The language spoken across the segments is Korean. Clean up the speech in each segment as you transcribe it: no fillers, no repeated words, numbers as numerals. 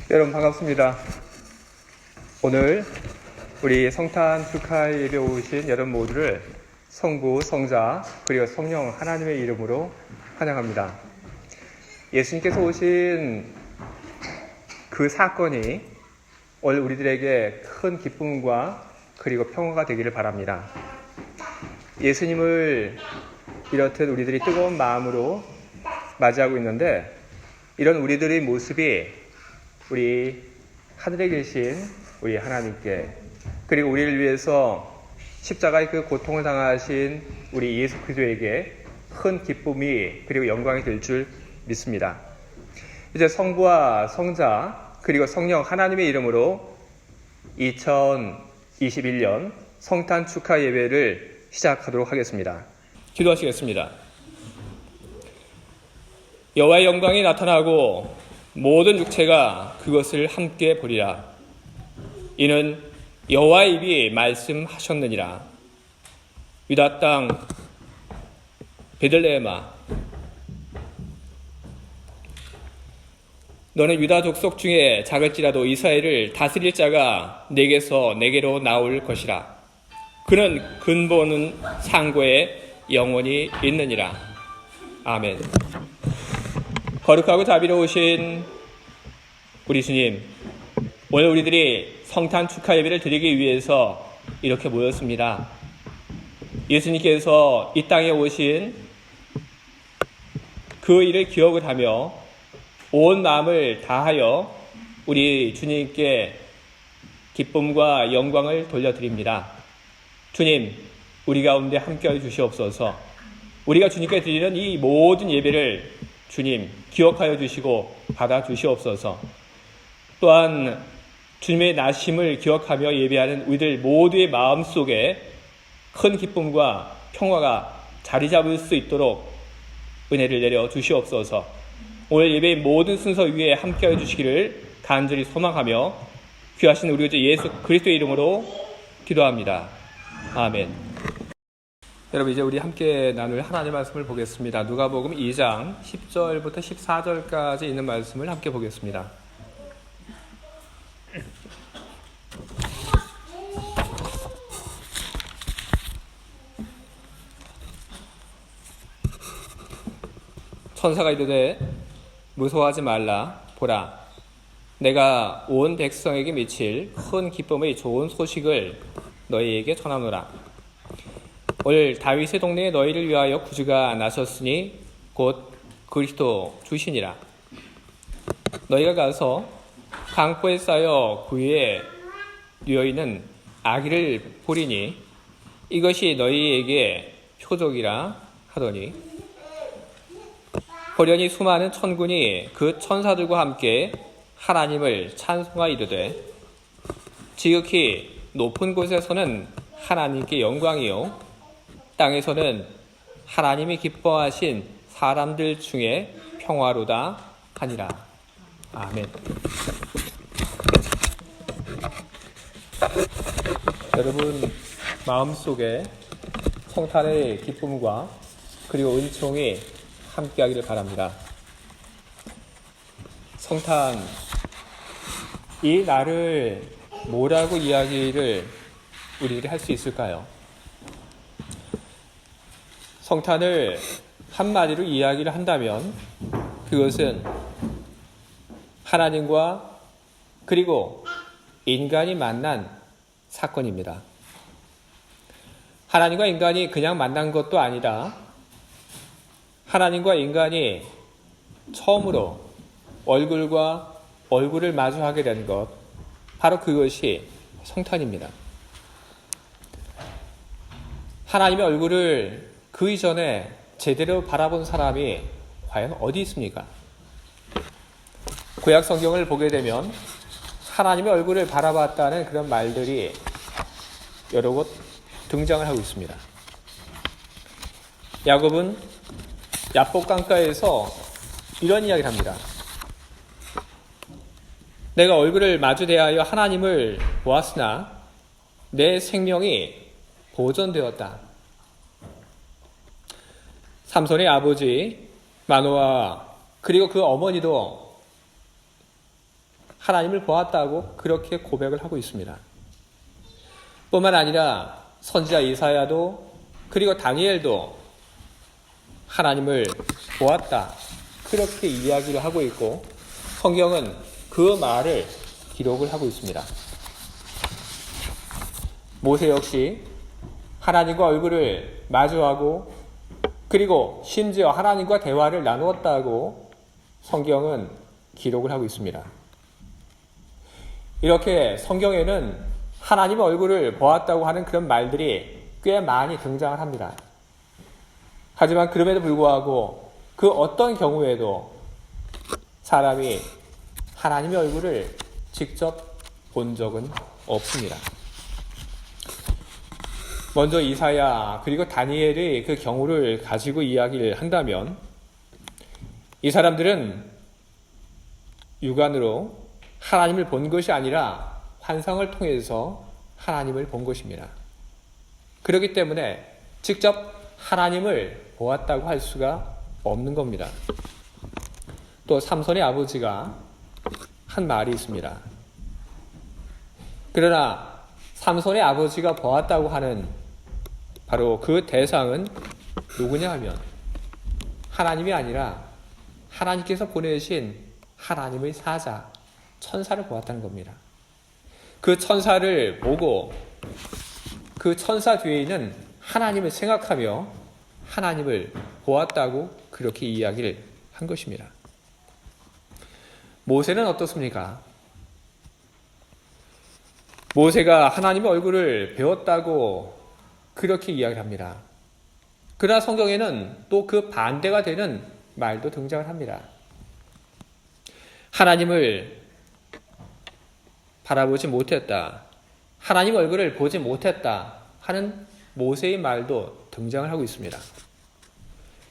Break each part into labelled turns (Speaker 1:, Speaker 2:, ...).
Speaker 1: 여러분 반갑습니다. 오늘 우리 성탄 축하 예배 오신 여러분 모두를 성부, 성자, 그리고 성령 하나님의 이름으로 환영합니다. 예수님께서 오신 그 사건이 오늘 우리들에게 큰 기쁨과 그리고 평화가 되기를 바랍니다. 예수님을 이렇듯 우리들이 뜨거운 마음으로 맞이하고 있는데, 이런 우리들의 모습이 우리 하늘에 계신 우리 하나님께, 그리고 우리를 위해서 십자가의 그 고통을 당하신 우리 예수 그리스도에게 큰 기쁨이 그리고 영광이 될 줄 믿습니다. 이제 성부와 성자 그리고 성령 하나님의 이름으로 2021년 성탄 축하 예배를 시작하도록 하겠습니다. 기도하시겠습니다. 여호와의 영광이 나타나고 모든 육체가 그것을 함께 보리라. 이는 여호와의 입이 말씀하셨느니라. 유다 땅 베들레헴아, 너는 유다 족속 중에 작을지라도 이스라엘을 다스릴 자가 내게서 내게로 나올 것이라. 그는 근본은 상고에 영원히 있느니라. 아멘. 거룩하고 자비로우신 우리 주님, 오늘 우리들이 성탄 축하 예배를 드리기 위해서 이렇게 모였습니다. 예수님께서 이 땅에 오신 그 일을 기억을 하며 온 마음을 다하여 우리 주님께 기쁨과 영광을 돌려드립니다. 주님, 우리 가운데 함께하여 주시옵소서. 우리가 주님께 드리는 이 모든 예배를 주님 기억하여 주시고 받아 주시옵소서. 또한 주님의 나심을 기억하며 예배하는 우리들 모두의 마음속에 큰 기쁨과 평화가 자리 잡을 수 있도록 은혜를 내려 주시옵소서. 오늘 예배의 모든 순서 위에 함께하여 주시기를 간절히 소망하며 귀하신 우리 주 예수 그리스도의 이름으로 기도합니다. 아멘. 여러분, 이제 우리 함께 나눌 하나님의 말씀을 보겠습니다. 누가복음 2장 10절부터 14절까지 있는 말씀을 함께 보겠습니다. 천사가 이르되 무서워하지 말라. 보라, 내가 온 백성에게 미칠 큰 기쁨의 좋은 소식을 너희에게 전하노라. 오늘 다윗의 동네에 너희를 위하여 구주가 나셨으니 곧 그리스도 주시니라. 너희가 가서 강포에 쌓여 그 위에 누워있는 아기를 보리니 이것이 너희에게 표적이라 하더니, 호련히 수많은 천군이 그 천사들과 함께 하나님을 찬송하 이르되, 지극히 높은 곳에서는 하나님께 영광이요 땅에서는 하나님이 기뻐하신 사람들 중에 평화로다 하니라. 아멘. 여러분 마음속에 성탄의 기쁨과 그리고 은총이 함께하기를 바랍니다. 성탄, 이 날을 뭐라고 이야기를 우리들이 할 수 있을까요? 성탄을 한마디로 이야기를 한다면 그것은 하나님과 그리고 인간이 만난 사건입니다. 하나님과 인간이 그냥 만난 것도 아니라 하나님과 인간이 처음으로 얼굴과 얼굴을 마주하게 된 것, 바로 그것이 성탄입니다. 하나님의 얼굴을 그 이전에 제대로 바라본 사람이 과연 어디 있습니까? 구약 성경을 보게 되면 하나님의 얼굴을 바라봤다는 그런 말들이 여러 곳 등장을 하고 있습니다. 야곱은 야복 강가에서 이런 이야기를 합니다. 내가 얼굴을 마주 대하여 하나님을 보았으나 내 생명이 보존되었다. 삼손의 아버지 마노아 그리고 그 어머니도 하나님을 보았다고 그렇게 고백을 하고 있습니다. 뿐만 아니라 선지자 이사야도 그리고 다니엘도 하나님을 보았다 그렇게 이야기를 하고 있고 성경은 그 말을 기록을 하고 있습니다. 모세 역시 하나님과 얼굴을 마주하고 그리고 심지어 하나님과 대화를 나누었다고 성경은 기록을 하고 있습니다. 이렇게 성경에는 하나님의 얼굴을 보았다고 하는 그런 말들이 꽤 많이 등장을 합니다. 하지만 그럼에도 불구하고 그 어떤 경우에도 사람이 하나님의 얼굴을 직접 본 적은 없습니다. 먼저 이사야 그리고 다니엘의 그 경우를 가지고 이야기를 한다면 이 사람들은 육안으로 하나님을 본 것이 아니라 환상을 통해서 하나님을 본 것입니다. 그렇기 때문에 직접 하나님을 보았다고 할 수가 없는 겁니다. 또 삼손의 아버지가 한 말이 있습니다. 그러나 삼손의 아버지가 보았다고 하는 바로 그 대상은 누구냐 하면 하나님이 아니라 하나님께서 보내신 하나님의 사자, 천사를 보았다는 겁니다. 그 천사를 보고 그 천사 뒤에 있는 하나님을 생각하며 하나님을 보았다고 그렇게 이야기를 한 것입니다. 모세는 어떻습니까? 모세가 하나님의 얼굴을 배웠다고 그렇게 이야기를 합니다. 그러나 성경에는 또 그 반대가 되는 말도 등장을 합니다. 하나님을 바라보지 못했다. 하나님 얼굴을 보지 못했다 하는 모세의 말도 등장을 하고 있습니다.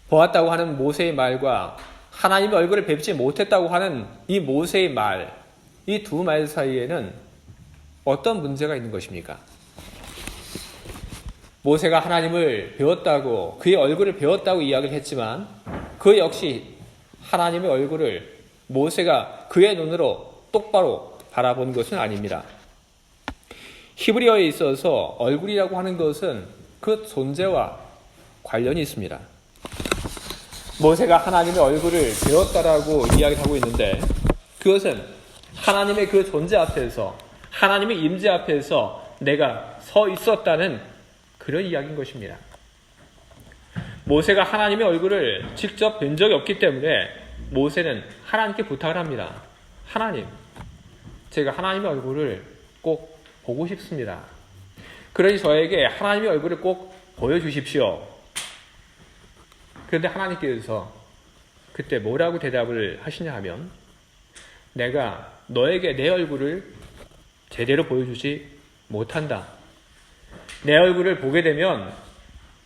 Speaker 1: 보았다고 하는 모세의 말과 하나님의 얼굴을 뵙지 못했다고 하는 이 모세의 말, 이 두 말 사이에는 어떤 문제가 있는 것입니까? 모세가 하나님을 배웠다고 그의 얼굴을 배웠다고 이야기를 했지만 그 역시 하나님의 얼굴을 모세가 그의 눈으로 똑바로 바라본 것은 아닙니다. 히브리어에 있어서 얼굴이라고 하는 것은 그 존재와 관련이 있습니다. 모세가 하나님의 얼굴을 배웠다라고 이야기를 하고 있는데 그것은 하나님의 그 존재 앞에서 하나님의 임재 앞에서 내가 서 있었다는 그런 이야기인 것입니다. 모세가 하나님의 얼굴을 직접 뵌 적이 없기 때문에 모세는 하나님께 부탁을 합니다. 하나님, 제가 하나님의 얼굴을 꼭 보고 싶습니다. 그러니 저에게 하나님의 얼굴을 꼭 보여주십시오. 그런데 하나님께서 그때 뭐라고 대답을 하시냐 하면 내가 너에게 내 얼굴을 제대로 보여주지 못한다. 내 얼굴을 보게 되면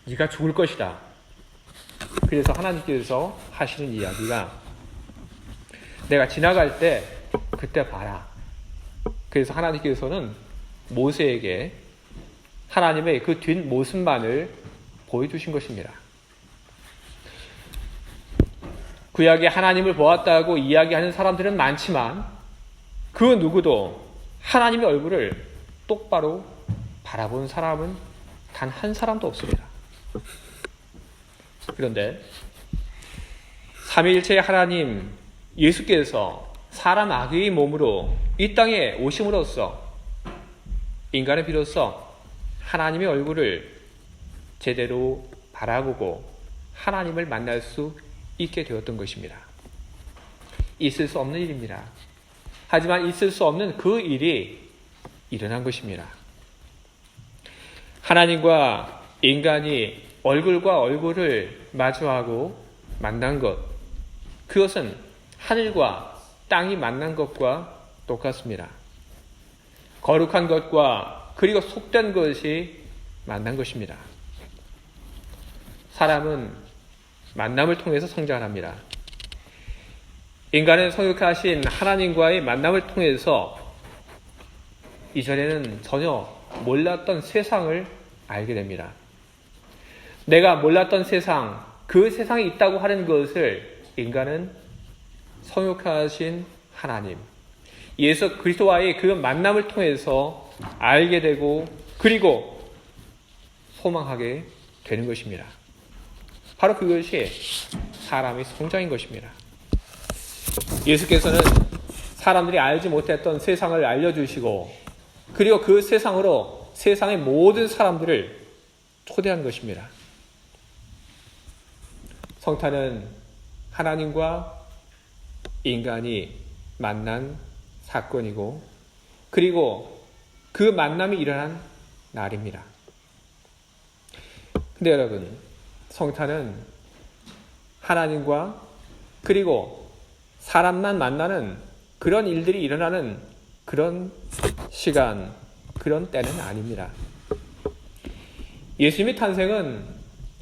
Speaker 1: 네가 죽을 것이다. 그래서 하나님께서 하시는 이야기가 내가 지나갈 때 그때 봐라. 그래서 하나님께서는 모세에게 하나님의 그 뒷모습만을 보여주신 것입니다. 구약에 하나님을 보았다고 이야기하는 사람들은 많지만 그 누구도 하나님의 얼굴을 똑바로 바라본 사람은 단 한 사람도 없습니다. 그런데 삼위일체의 하나님 예수께서 사람 아기의 몸으로 이 땅에 오심으로써 인간을 비로소 하나님의 얼굴을 제대로 바라보고 하나님을 만날 수 있게 되었던 것입니다. 있을 수 없는 일입니다. 하지만 있을 수 없는 그 일이 일어난 것입니다. 하나님과 인간이 얼굴과 얼굴을 마주하고 만난 것, 그것은 하늘과 땅이 만난 것과 똑같습니다. 거룩한 것과 그리고 속된 것이 만난 것입니다. 사람은 만남을 통해서 성장합니다. 인간은 성육하신 하나님과의 만남을 통해서 이전에는 전혀 몰랐던 세상을 알게 됩니다. 내가 몰랐던 세상, 그 세상에 있다고 하는 것을 인간은 성육하신 하나님, 예수 그리스도와의 그 만남을 통해서 알게 되고 그리고 소망하게 되는 것입니다. 바로 그것이 사람의 성장인 것입니다. 예수께서는 사람들이 알지 못했던 세상을 알려주시고 그리고 그 세상으로 세상의 모든 사람들을 초대한 것입니다. 성탄은 하나님과 인간이 만난 사건이고 그리고 그 만남이 일어난 날입니다. 근데 여러분, 성탄은 하나님과 그리고 사람만 만나는 그런 일들이 일어나는 그런 시간, 그런 때는 아닙니다. 예수님의 탄생은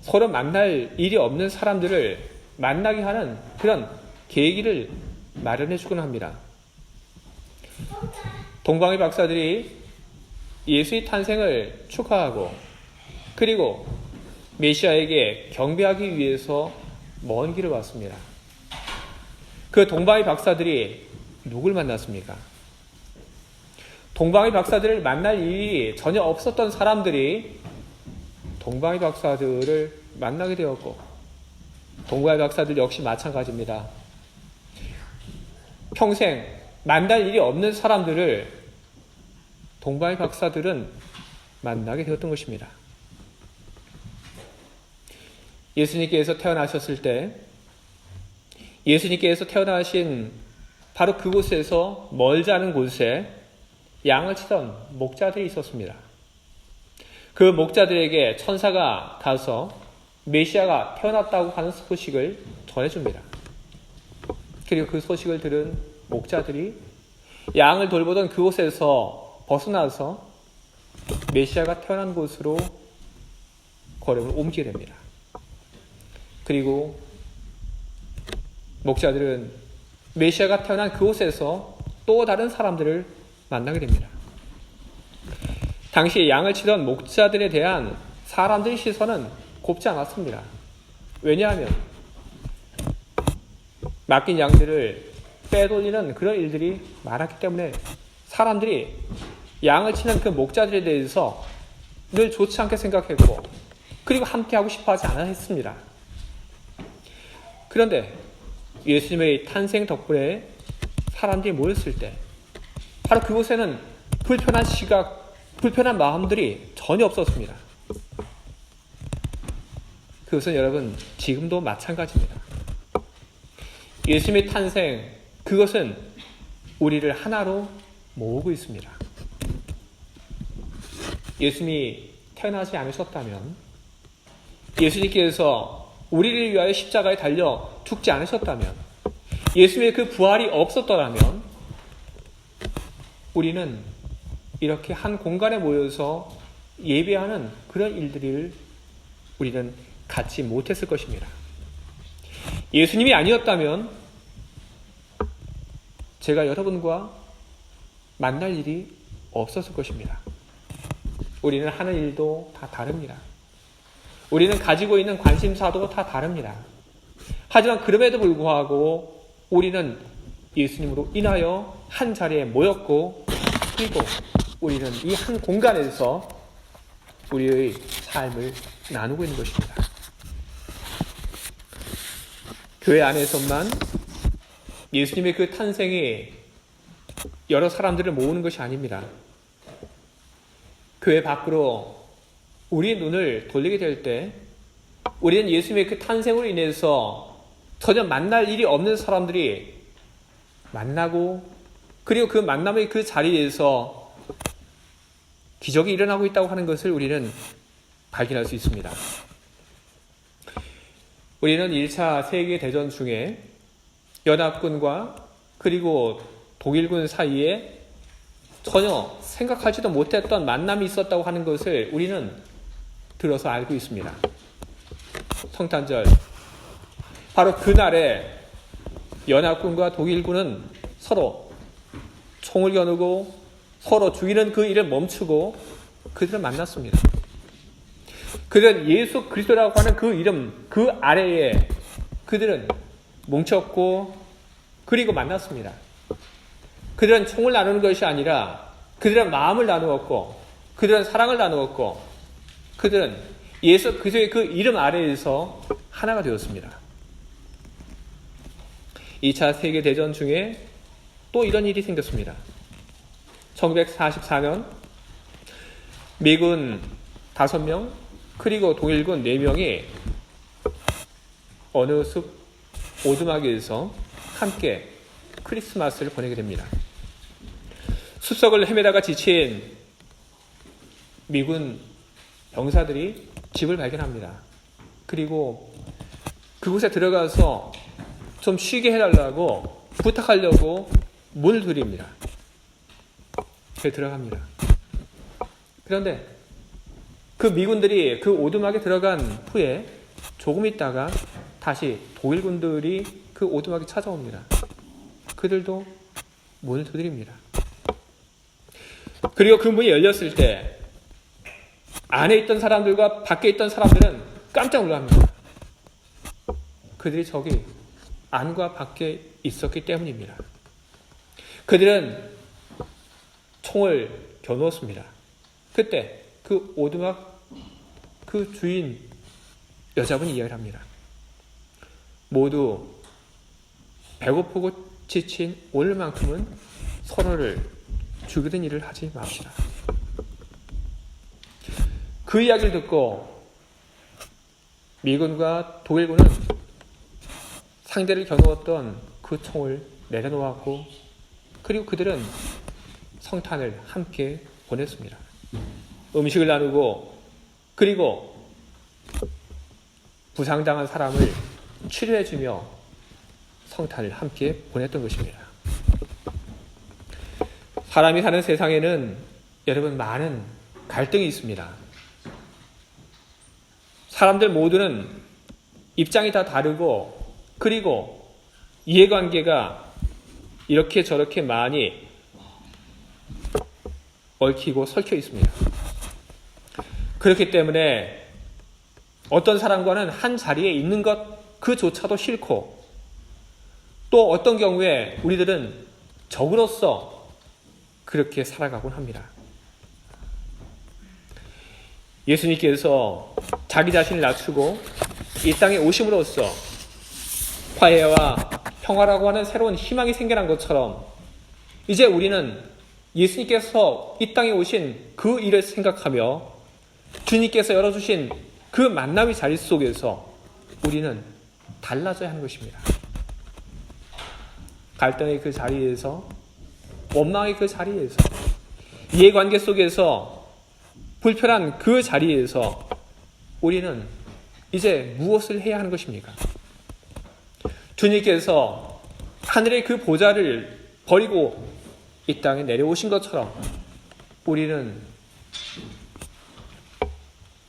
Speaker 1: 서로 만날 일이 없는 사람들을 만나게 하는 그런 계기를 마련해 주곤 합니다. 동방의 박사들이 예수의 탄생을 축하하고 그리고 메시아에게 경배하기 위해서 먼 길을 왔습니다. 그 동방의 박사들이 누굴 만났습니까? 동방의 박사들을 만날 일이 전혀 없었던 사람들이 동방의 박사들을 만나게 되었고 동방의 박사들 역시 마찬가지입니다. 평생 만날 일이 없는 사람들을 동방의 박사들은 만나게 되었던 것입니다. 예수님께서 태어나셨을 때 예수님께서 태어나신 바로 그곳에서 멀지 않은 곳에 양을 치던 목자들이 있었습니다. 그 목자들에게 천사가 가서 메시아가 태어났다고 하는 소식을 전해줍니다. 그리고 그 소식을 들은 목자들이 양을 돌보던 그곳에서 벗어나서 메시아가 태어난 곳으로 걸음을 옮기게 됩니다. 그리고 목자들은 메시아가 태어난 그곳에서 또 다른 사람들을 만나게 됩니다. 당시 양을 치던 목자들에 대한 사람들의 시선은 곱지 않았습니다. 왜냐하면 맡긴 양들을 빼돌리는 그런 일들이 많았기 때문에 사람들이 양을 치는 그 목자들에 대해서 늘 좋지 않게 생각했고 그리고 함께하고 싶어 하지 않아 했습니다. 그런데 예수님의 탄생 덕분에 사람들이 모였을 때 바로 그곳에는 불편한 시각, 불편한 마음들이 전혀 없었습니다. 그것은 여러분 지금도 마찬가지입니다. 예수님의 탄생, 그것은 우리를 하나로 모으고 있습니다. 예수님이 태어나지 않으셨다면 예수님께서 우리를 위하여 십자가에 달려 죽지 않으셨다면 예수님의 그 부활이 없었더라면 우리는 이렇게 한 공간에 모여서 예배하는 그런 일들을 우리는 갖지 못했을 것입니다. 예수님이 아니었다면 제가 여러분과 만날 일이 없었을 것입니다. 우리는 하는 일도 다 다릅니다. 우리는 가지고 있는 관심사도 다 다릅니다. 하지만 그럼에도 불구하고 우리는 예수님으로 인하여 한 자리에 모였고 그리고 우리는 이 한 공간에서 우리의 삶을 나누고 있는 것입니다. 교회 안에서만 예수님의 그 탄생이 여러 사람들을 모으는 것이 아닙니다. 교회 밖으로 우리의 눈을 돌리게 될 때 우리는 예수님의 그 탄생으로 인해서 전혀 만날 일이 없는 사람들이 만나고 그리고 그 만남의 그 자리에서 기적이 일어나고 있다고 하는 것을 우리는 발견할 수 있습니다. 우리는 1차 세계대전 중에 연합군과 그리고 독일군 사이에 전혀 생각하지도 못했던 만남이 있었다고 하는 것을 우리는 들어서 알고 있습니다. 성탄절, 바로 그날에 연합군과 독일군은 서로 총을 겨누고 서로 죽이는 그 일을 멈추고 그들은 만났습니다. 그들은 예수 그리스도라고 하는 그 이름, 그 아래에 그들은 뭉쳤고 그리고 만났습니다. 그들은 총을 나누는 것이 아니라 그들은 마음을 나누었고 그들은 사랑을 나누었고 그들은 예수 그리스도의 그 이름 아래에서 하나가 되었습니다. 2차 세계대전 중에 또 이런 일이 생겼습니다. 1944년 미군 5명 그리고 독일군 4명이 어느 숲 오두막에서 함께 크리스마스를 보내게 됩니다. 숲속을 헤매다가 지친 미군 병사들이 집을 발견합니다. 그리고 그곳에 들어가서 좀 쉬게 해달라고 부탁하려고 문을 두드립니다. 그에 들어갑니다. 그런데 그 미군들이 그 오두막에 들어간 후에 조금 있다가 다시 독일군들이 그 오두막에 찾아옵니다. 그들도 문을 두드립니다. 그리고 그 문이 열렸을 때 안에 있던 사람들과 밖에 있던 사람들은 깜짝 놀랍니다. 그들이 저기 안과 밖에 있었기 때문입니다. 그들은 총을 겨누었습니다. 그때 그 오두막 그 주인 여자분이 이야기를 합니다. 모두 배고프고 지친 오늘만큼은 서로를 죽이던 일을 하지 맙시다. 그 이야기를 듣고 미군과 독일군은 상대를 겨누었던 그 총을 내려놓았고 그리고 그들은 성탄을 함께 보냈습니다. 음식을 나누고 그리고 부상당한 사람을 치료해주며 성탄을 함께 보냈던 것입니다. 사람이 사는 세상에는 여러분 많은 갈등이 있습니다. 사람들 모두는 입장이 다 다르고 그리고 이해관계가 이렇게 저렇게 많이 얽히고 설켜 있습니다. 그렇기 때문에 어떤 사람과는 한 자리에 있는 것 그조차도 싫고 또 어떤 경우에 우리들은 적으로서 그렇게 살아가곤 합니다. 예수님께서 자기 자신을 낮추고 이 땅에 오심으로써 화해와 평화라고 하는 새로운 희망이 생겨난 것처럼 이제 우리는 예수님께서 이 땅에 오신 그 일을 생각하며 주님께서 열어주신 그 만남의 자리 속에서 우리는 달라져야 하는 것입니다. 갈등의 그 자리에서, 원망의 그 자리에서, 이해관계 속에서, 불편한 그 자리에서 우리는 이제 무엇을 해야 하는 것입니까? 주님께서 하늘의 그 보좌를 버리고 이 땅에 내려오신 것처럼 우리는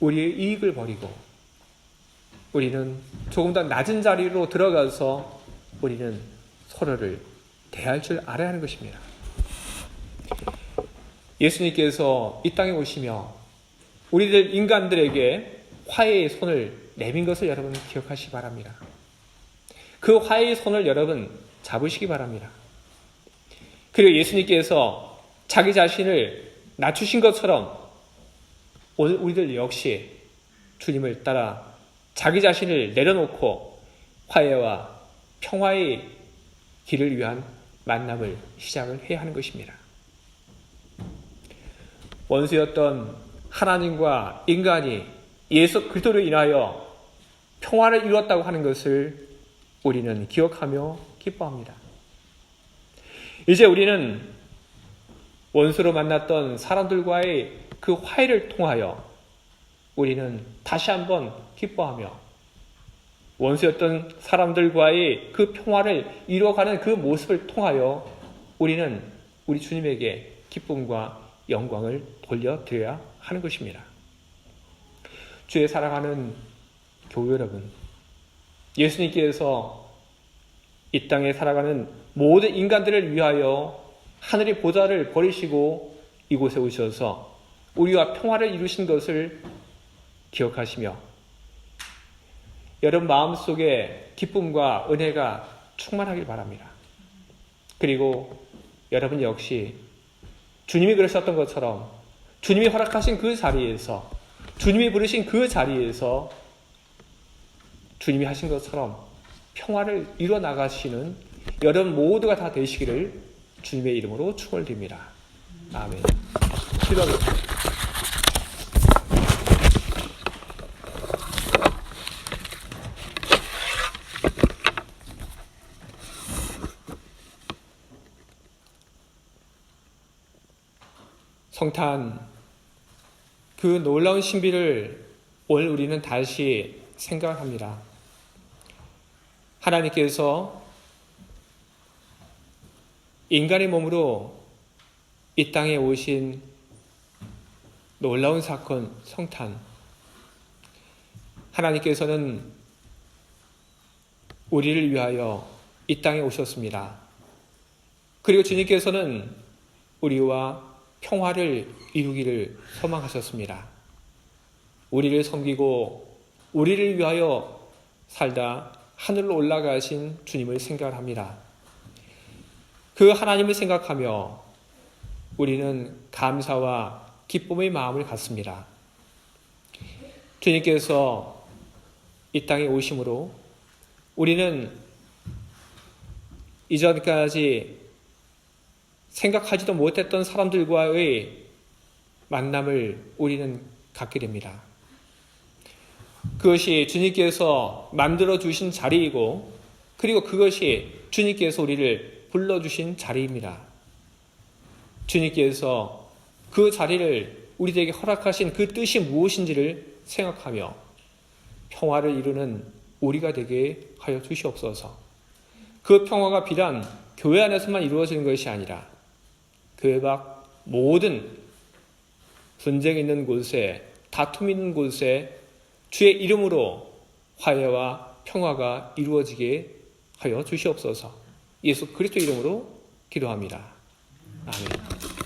Speaker 1: 우리의 이익을 버리고 우리는 조금 더 낮은 자리로 들어가서 우리는 서로를 대할 줄 알아야 하는 것입니다. 예수님께서 이 땅에 오시며 우리들 인간들에게 화해의 손을 내민 것을 여러분 기억하시기 바랍니다. 그 화해의 손을 여러분 잡으시기 바랍니다. 그리고 예수님께서 자기 자신을 낮추신 것처럼 오늘 우리들 역시 주님을 따라 자기 자신을 내려놓고 화해와 평화의 길을 위한 만남을 시작을 해야 하는 것입니다. 원수였던 하나님과 인간이 예수 그리스도로 인하여 평화를 이루었다고 하는 것을 우리는 기억하며 기뻐합니다. 이제 우리는 원수로 만났던 사람들과의 그 화해를 통하여 우리는 다시 한번 기뻐하며 원수였던 사람들과의 그 평화를 이루어가는 그 모습을 통하여 우리는 우리 주님에게 기쁨과 영광을 돌려드려야 하는 것입니다. 주의 사랑하는 교회 여러분, 예수님께서 이 땅에 살아가는 모든 인간들을 위하여 하늘의 보좌를 버리시고 이곳에 오셔서 우리와 평화를 이루신 것을 기억하시며 여러분 마음속에 기쁨과 은혜가 충만하길 바랍니다. 그리고 여러분 역시 주님이 그러셨던 것처럼 주님이 허락하신 그 자리에서, 주님이 부르신 그 자리에서 주님이 하신 것처럼 평화를 이루어 나가시는 여러분 모두가 다 되시기를 주님의 이름으로 축원드립니다. 아멘. 기도하겠습니다. 성탄, 그 놀라운 신비를 오늘 우리는 다시 생각합니다. 하나님께서 인간의 몸으로 이 땅에 오신 놀라운 사건, 성탄. 하나님께서는 우리를 위하여 이 땅에 오셨습니다. 그리고 주님께서는 우리와 평화를 이루기를 소망하셨습니다. 우리를 섬기고 우리를 위하여 살다 하늘로 올라가신 주님을 생각합니다. 그 하나님을 생각하며 우리는 감사와 기쁨의 마음을 갖습니다. 주님께서 이 땅에 오심으로 우리는 이전까지 생각하지도 못했던 사람들과의 만남을 우리는 갖게 됩니다. 그것이 주님께서 만들어 주신 자리이고, 그리고 그것이 주님께서 우리를 불러주신 자리입니다. 주님께서 그 자리를 우리에게 허락하신 그 뜻이 무엇인지를 생각하며 평화를 이루는 우리가 되게 하여 주시옵소서. 그 평화가 비단 교회 안에서만 이루어지는 것이 아니라 교회 밖 모든 분쟁 있는 곳에, 다툼 있는 곳에 주의 이름으로 화해와 평화가 이루어지게 하여 주시옵소서. 예수 그리스도 이름으로 기도합니다. 아멘.